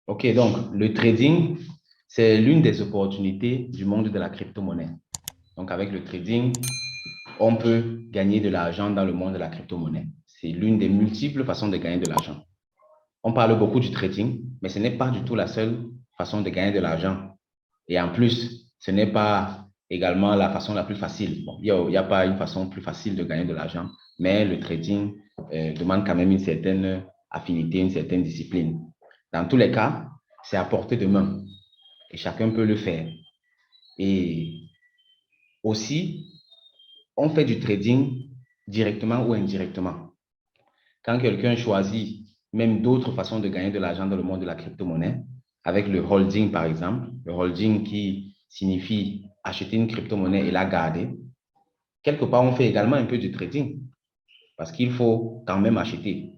OK, donc le trading, c'est l'une des opportunités du monde de la crypto-monnaie. Donc avec le trading, on peut gagner de l'argent dans le monde de la crypto-monnaie. C'est l'une des multiples façons de gagner de l'argent. On parle beaucoup du trading, mais ce n'est pas du tout la seule façon de gagner de l'argent. Et en plus, ce n'est pas également la façon la plus facile. Bon, il y a pas une façon plus facile de gagner de l'argent, mais le trading demande quand même une certaine affinité, une certaine discipline. Dans tous les cas, c'est à portée de main et chacun peut le faire. Et aussi, on fait du trading directement ou indirectement. Quand quelqu'un choisit même d'autres façons de gagner de l'argent dans le monde de la crypto-monnaie, avec le holding par exemple, le holding qui signifie acheter une crypto-monnaie et la garder, quelque part on fait également un peu du trading parce qu'il faut quand même acheter.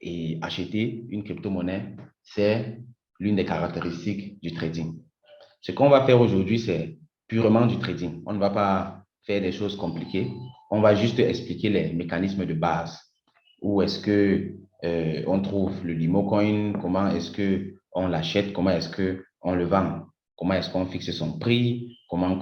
Et acheter une crypto-monnaie, c'est l'une des caractéristiques du trading. Ce qu'on va faire aujourd'hui, c'est purement du trading. On ne va pas faire des choses compliquées. On va juste expliquer les mécanismes de base. Où est-ce que on trouve le Limo Coin? Comment est-ce que on l'achète? Comment est-ce que on le vend? Comment est-ce qu'on fixe son prix? Comment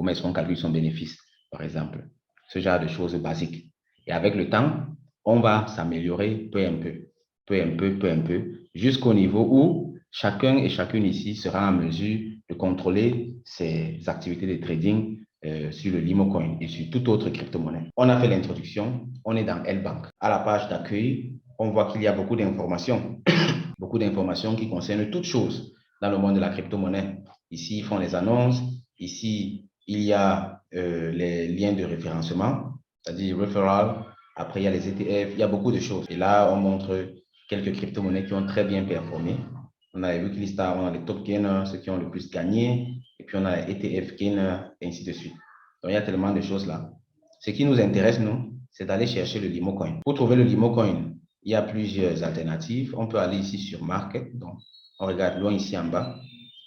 est-ce qu'on calcule son bénéfice, par exemple? Ce genre de choses basiques. Et avec le temps, on va s'améliorer peu à peu, jusqu'au niveau où chacun et chacune ici sera en mesure de contrôler ses activités de trading sur le Limo Coin et sur toute autre crypto-monnaie. On a fait l'introduction, on est dans L-Bank. À la page d'accueil, on voit qu'il y a beaucoup d'informations qui concernent toutes choses dans le monde de la crypto-monnaie. Ici, ils font les annonces. Ici, il y a les liens de référencement, c'est-à-dire referral. Après, il y a les ETF, il y a beaucoup de choses. Et là, on montre quelques crypto-monnaies qui ont très bien performé. On a les weekly stars, on a les top gainers, ceux qui ont le plus gagné. Et puis, on a les ETF gainers, et ainsi de suite. Donc, il y a tellement de choses là. Ce qui nous intéresse, nous, c'est d'aller chercher le Limo Coin. Pour trouver le Limo Coin, il y a plusieurs alternatives. On peut aller ici sur Market. Donc, on regarde loin ici en bas.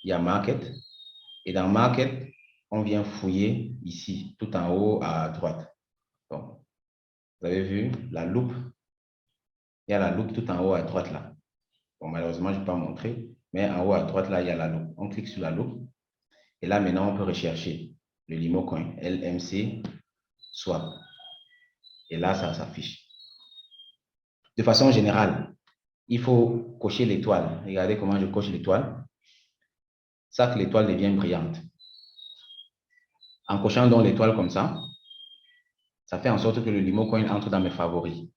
Il y a Market. Et dans Market, on vient fouiller ici, tout en haut à droite. Bon, vous avez vu la loupe. Il y a la loupe tout en haut à droite là. Bon, malheureusement, je ne vais pas montrer. Mais en haut à droite là, il y a la loupe. On clique sur la loupe. Et là, maintenant, on peut rechercher le Limo Coin, LMC Swap. Et là, ça s'affiche. De façon générale, il faut cocher l'étoile. Regardez comment je coche l'étoile. Ça, que l'étoile devient brillante. En cochant donc l'étoile comme ça fait en sorte que le Limo Coin entre dans mes favoris.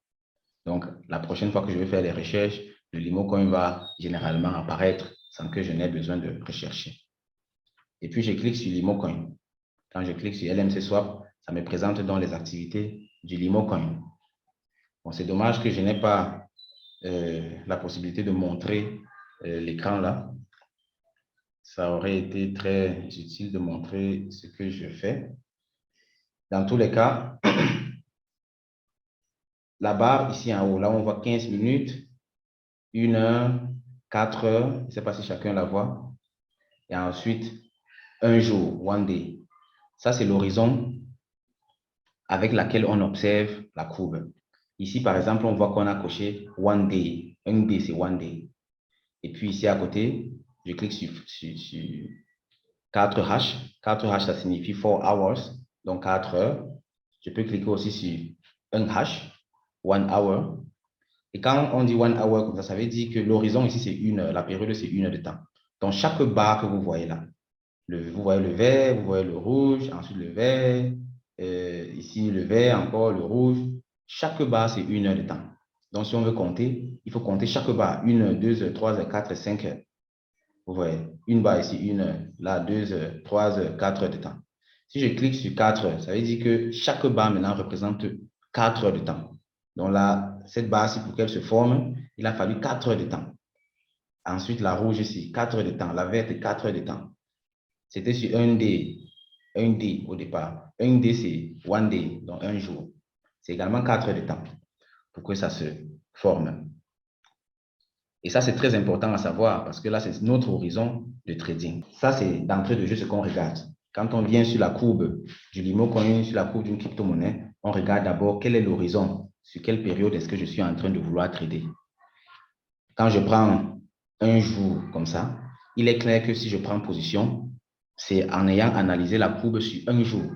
Donc, la prochaine fois que je vais faire les recherches, le Limo Coin va généralement apparaître sans que je n'ai besoin de rechercher. Et puis, je clique sur Limo Coin. Quand je clique sur LMC Swap, ça me présente donc les activités du Limo Coin. Bon, c'est dommage que je n'ai pas la possibilité de montrer l'écran là. Ça aurait été très utile de montrer ce que je fais. Dans tous les cas, la barre ici en haut, là on voit 15 minutes, 1 heure, 4 heures, je ne sais pas si chacun la voit. Et ensuite, un jour, one day. Ça, c'est l'horizon avec laquelle on observe la courbe. Ici, par exemple, on voit qu'on a coché one day. Un day, c'est one day. Et puis ici à côté, je clique sur 4H. 4H, ça signifie 4 hours, donc 4 heures. Je peux cliquer aussi sur un H, 1 hour. Et quand on dit 1 hour comme ça veut dire que l'horizon ici, c'est 1 heure. La période, c'est 1 heure de temps. Donc, chaque barre que vous voyez là, vous voyez le vert, vous voyez le rouge, ensuite le vert, ici le vert, encore le rouge. Chaque barre, c'est 1 heure de temps. Donc, si on veut compter, il faut compter chaque barre. 1 heure, 2 heures, 3 heures, 4 heures, 5 heures. Vous voyez, une barre ici, 1 heure, là, 2 heures, 3 heures, 4 heures de temps. Si je clique sur 4 heures, ça veut dire que chaque barre maintenant représente 4 heures de temps. Donc là, cette barre-ci, pour qu'elle se forme, il a fallu 4 heures de temps. Ensuite, la rouge ici, 4 heures de temps. La verte, 4 heures de temps. C'était sur un day au départ. Un day, c'est one day, donc un jour. C'est également 4 heures de temps pour que ça se forme. Et ça, c'est très important à savoir parce que là, c'est notre horizon de trading. Ça, c'est d'entrée de jeu ce qu'on regarde. Quand on vient sur la courbe du Limo Coin, sur la courbe d'une crypto-monnaie, on regarde d'abord quel est l'horizon, sur quelle période est-ce que je suis en train de vouloir trader. Quand je prends un jour comme ça, il est clair que si je prends position, c'est en ayant analysé la courbe sur un jour.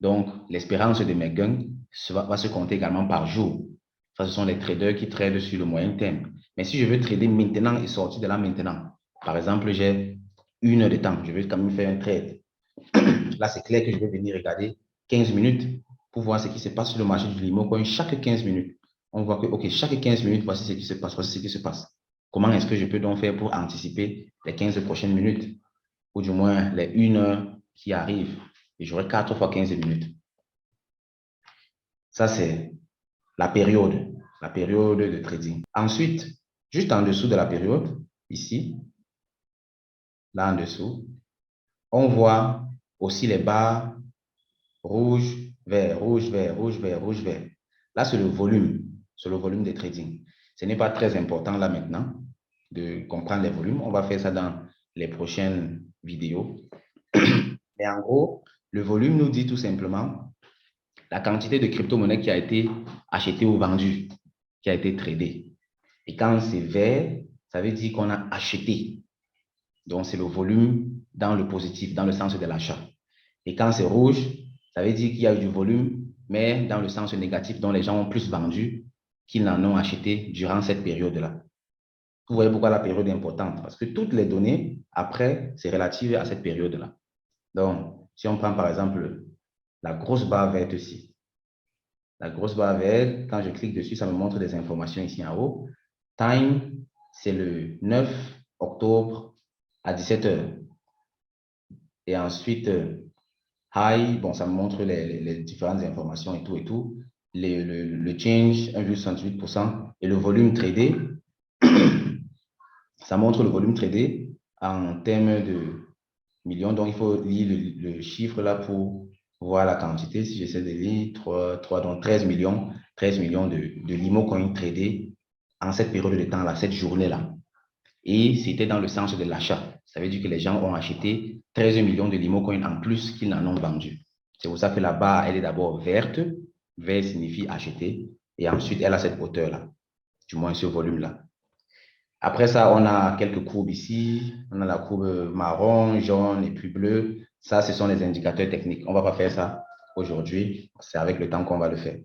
Donc, l'espérance de mes gains va se compter également par jour. Ça, ce sont les traders qui tradent sur le moyen terme. Mais si je veux trader maintenant et sortir de là maintenant, par exemple, j'ai 1 heure de temps, je veux quand même faire un trade. Là, c'est clair que je vais venir regarder 15 minutes pour voir ce qui se passe sur le marché du Limo Coin chaque 15 minutes. On voit que, OK, chaque 15 minutes, voici ce qui se passe, voici ce qui se passe. Comment est-ce que je peux donc faire pour anticiper les 15 prochaines minutes, ou du moins les 1 heure qui arrivent? Et j'aurai 4 fois 15 minutes. Ça, c'est la période de trading. Ensuite, juste en dessous de la période, ici, là en dessous, on voit aussi les barres rouge, vert, rouge, vert, rouge, vert, rouge, vert. Là, c'est le volume de trading. Ce n'est pas très important là maintenant de comprendre les volumes. On va faire ça dans les prochaines vidéos. Mais en gros, le volume nous dit tout simplement la quantité de crypto-monnaie qui a été achetée ou vendue, qui a été tradée. Et quand c'est vert, ça veut dire qu'on a acheté. Donc, c'est le volume dans le positif, dans le sens de l'achat. Et quand c'est rouge, ça veut dire qu'il y a eu du volume, mais dans le sens négatif, dont les gens ont plus vendu qu'ils n'en ont acheté durant cette période-là. Vous voyez pourquoi la période est importante? Parce que toutes les données, après, c'est relative à cette période-là. Donc, si on prend par exemple la grosse barre verte ici, la grosse barre verte, quand je clique dessus, ça me montre des informations ici en haut. Time, c'est le 9 octobre à 17 h. Et ensuite, high, bon, ça me montre les différentes informations et tout. Le change, 1,68%. Et le volume tradé, ça montre le volume tradé en termes de millions. Donc, il faut lire le chiffre là pour voir la quantité. Si j'essaie de lire, 3, donc 13 millions de limo coin tradés en cette période de temps-là, cette journée-là. Et c'était dans le sens de l'achat. Ça veut dire que les gens ont acheté 13 millions de limo coin en plus qu'ils n'en ont vendu. C'est pour ça que la barre, elle est d'abord verte. Vert signifie acheter. Et ensuite, elle a cette hauteur-là, du moins ce volume-là. Après ça, on a quelques courbes ici. On a la courbe marron, jaune et puis bleu. Ça, ce sont les indicateurs techniques. On ne va pas faire ça aujourd'hui. C'est avec le temps qu'on va le faire.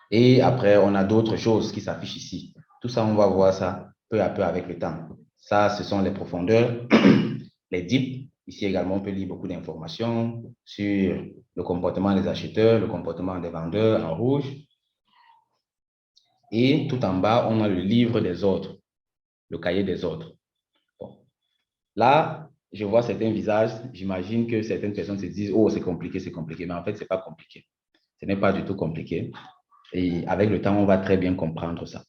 Et après, on a d'autres choses qui s'affichent ici. Tout ça, on va voir ça peu à peu avec le temps. Ça, ce sont les profondeurs, les dips. Ici également, on peut lire beaucoup d'informations sur le comportement des acheteurs, le comportement des vendeurs en rouge. Et tout en bas, on a le livre des ordres, le cahier des ordres. Bon. Là, je vois certains visages. J'imagine que certaines personnes se disent « Oh, c'est compliqué, c'est compliqué. » Mais en fait, ce n'est pas compliqué. Ce n'est pas du tout compliqué. Et avec le temps, on va très bien comprendre ça.